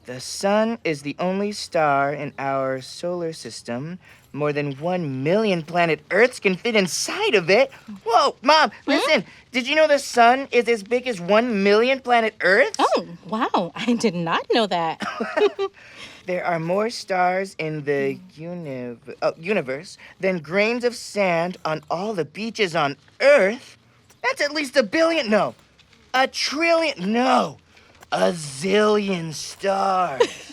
The sun is the only star in our solar system. More than 1 million planet Earths can fit inside of it. Whoa, Mom, listen. Did you know the sun is as big as 1 million planet Earths? Oh, wow. I did not know that. There are more stars in the universe than grains of sand on all the beaches on Earth. That's at least a billion. No, a trillion. No, a zillion stars.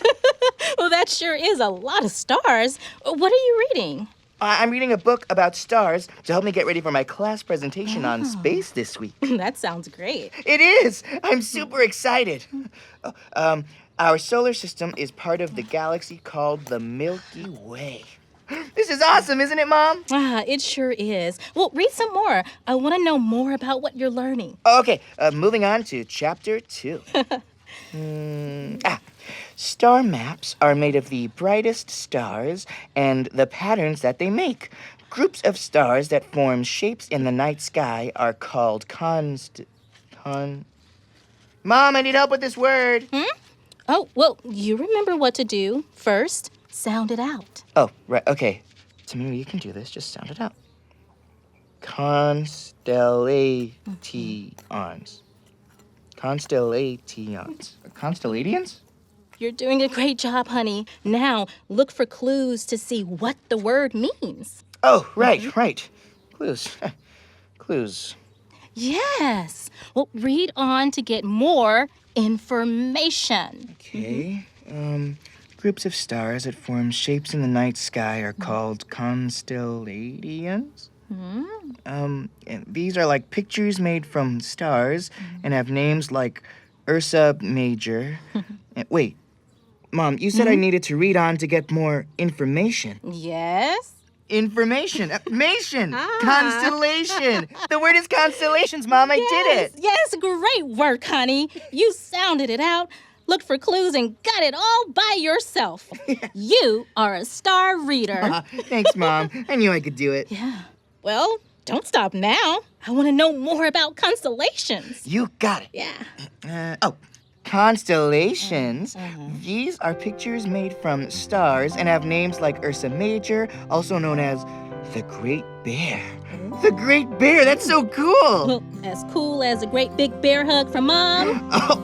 Well, that sure is a lot of stars. What are you reading? I'm reading a book about stars to help me get ready for my class presentation on space this week. That sounds great. It is. I'm super excited. Our solar system is part of the galaxy called the Milky Way. This is awesome, isn't it, Mom? It sure is. Well, read some more. I want to know more about what you're learning. Okay, moving on to chapter 2. Star maps are made of the brightest stars and the patterns that they make. Groups of stars that form shapes in the night sky are called Mom, I need help with this word. Oh, well, you remember what to do. First, sound it out. Oh, right, okay. Tamira, you can do this. Just sound it out. Constellations. Constelladians? You're doing a great job, honey. Now, look for clues to see what the word means. Oh, right. Clues. Clues. Yes. Well, read on to get more information. Okay. Groups of stars that form shapes in the night sky are called constellations. And these are like pictures made from stars and have names like Ursa Major. Wait, Mom, you said I needed to read on to get more information. Yes? Information. Constellation. The word is constellations, Mom. I did it. Yes, great work, honey. You sounded it out, looked for clues, and got it all by yourself. You are a star reader. Thanks, Mom. I knew I could do it. Yeah. Well, don't stop now. I want to know more about constellations. You got it. Yeah. Constellations. These are pictures made from stars and have names like Ursa Major, also known as the Great Bear. The Great Bear, that's so cool. As cool as a great big bear hug from Mom. Oh,